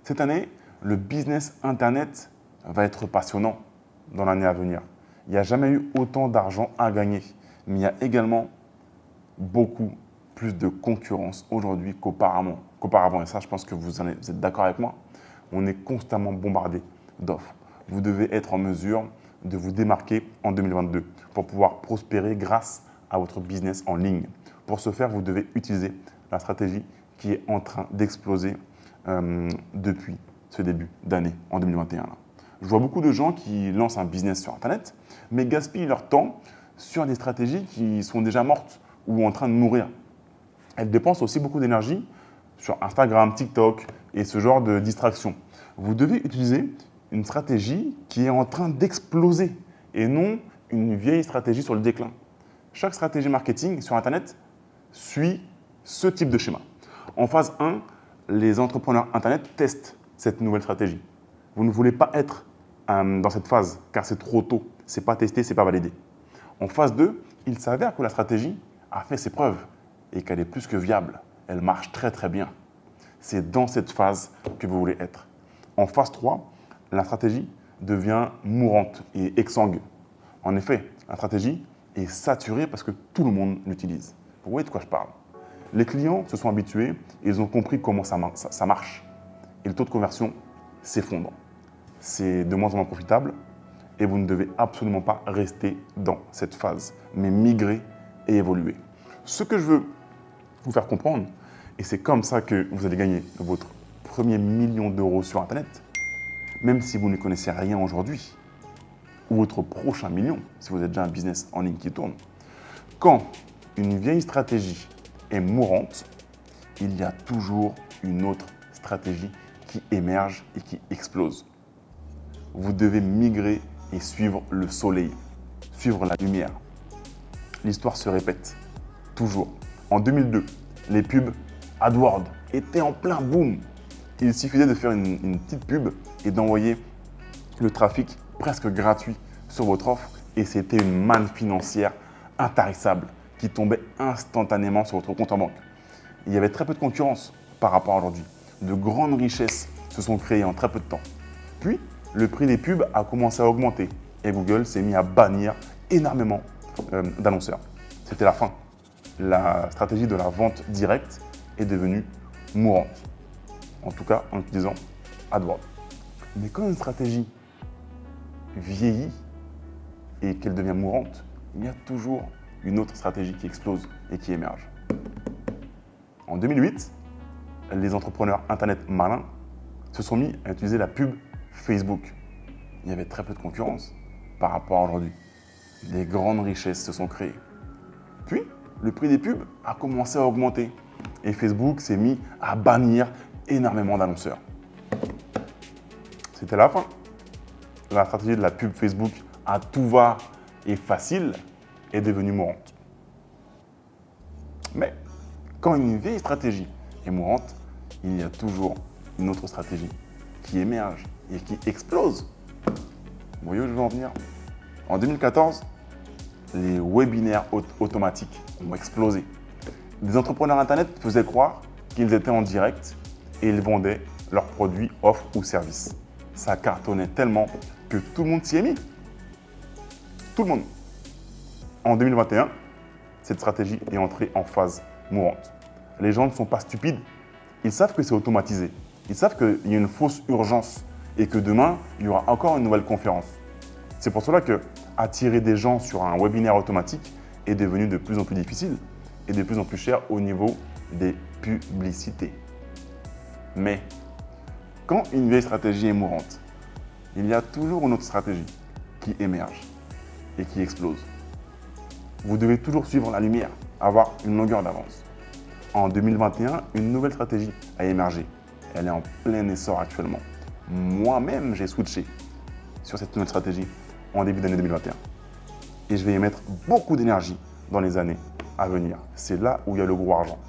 Cette année, le business Internet va être passionnant dans l'année à venir. Il n'y a jamais eu autant d'argent à gagner, mais il y a également beaucoup plus de concurrence aujourd'hui qu'auparavant. Et ça, je pense que vous êtes d'accord avec moi. On est constamment bombardé d'offres. Vous devez être en mesure de vous démarquer en 2022 pour pouvoir prospérer grâce à votre business en ligne. Pour ce faire, vous devez utiliser la stratégie qui est en train d'exploser depuis ce début d'année en 2021. Là. Je vois beaucoup de gens qui lancent un business sur Internet, mais gaspillent leur temps sur des stratégies qui sont déjà mortes ou en train de mourir. Elles dépensent aussi beaucoup d'énergie sur Instagram, TikTok et ce genre de distractions. Vous devez utiliser une stratégie qui est en train d'exploser et non une vieille stratégie sur le déclin. Chaque stratégie marketing sur Internet suit ce type de schéma. En phase 1, les entrepreneurs Internet testent cette nouvelle stratégie. Vous ne voulez pas être dans cette phase car c'est trop tôt. Ce n'est pas testé, ce n'est pas validé. En phase 2, il s'avère que la stratégie a fait ses preuves et qu'elle est plus que viable. Elle marche très très bien. C'est dans cette phase que vous voulez être. En phase 3, la stratégie devient mourante et exsangue. En effet, la stratégie est saturée parce que tout le monde l'utilise. Vous voyez de quoi je parle? Les clients se sont habitués et ils ont compris comment ça marche. Et le taux de conversion s'effondre. C'est de moins en moins profitable et vous ne devez absolument pas rester dans cette phase, mais migrer et évoluer. Ce que je veux vous faire comprendre, et c'est comme ça que vous allez gagner votre premier million d'euros sur Internet, même si vous ne connaissez rien aujourd'hui, ou votre prochain million, si vous êtes déjà un business en ligne qui tourne. Quand une vieille stratégie est mourante, il y a toujours une autre stratégie qui émerge et qui explose. Vous devez migrer et suivre le soleil, suivre la lumière. L'histoire se répète, toujours. En 2002, les pubs AdWords étaient en plein boom. Il suffisait de faire une petite pub et d'envoyer le trafic presque gratuit sur votre offre et c'était une manne financière intarissable qui tombait instantanément sur votre compte en banque. Il y avait très peu de concurrence par rapport à aujourd'hui. De grandes richesses se sont créées en très peu de temps. Puis, le prix des pubs a commencé à augmenter et Google s'est mis à bannir énormément d'annonceurs. C'était la fin. La stratégie de la vente directe est devenue mourante. En tout cas, en utilisant AdWords. Mais quand une stratégie vieillit et qu'elle devient mourante, il y a toujours une autre stratégie qui explose et qui émerge. En 2008, les entrepreneurs Internet malins se sont mis à utiliser la pub Facebook. Il y avait très peu de concurrence par rapport à aujourd'hui. Les grandes richesses se sont créées. Puis, le prix des pubs a commencé à augmenter et Facebook s'est mis à bannir énormément d'annonceurs. C'était la fin. La stratégie de la pub Facebook à tout va et facile est devenue mourante. Mais quand une vieille stratégie est mourante, il y a toujours une autre stratégie qui émerge et qui explose. Vous voyez où je veux en venir? En 2014, les webinaires automatiques ont explosé. Des entrepreneurs Internet faisaient croire qu'ils étaient en direct et ils vendaient leurs produits, offres ou services. Ça cartonnait tellement que tout le monde s'y est mis. Tout le monde. En 2021, cette stratégie est entrée en phase mourante. Les gens ne sont pas stupides. Ils savent que c'est automatisé. Ils savent qu'il y a une fausse urgence et que demain, il y aura encore une nouvelle conférence. C'est pour cela que attirer des gens sur un webinaire automatique est devenu de plus en plus difficile et de plus en plus cher au niveau des publicités. Mais quand une vieille stratégie est mourante, il y a toujours une autre stratégie qui émerge et qui explose. Vous devez toujours suivre la lumière, avoir une longueur d'avance. En 2021, une nouvelle stratégie a émergé. Elle est en plein essor actuellement. Moi-même, j'ai switché sur cette nouvelle stratégie en début d'année 2021. Et je vais y mettre beaucoup d'énergie dans les années à venir. C'est là où il y a le gros argent.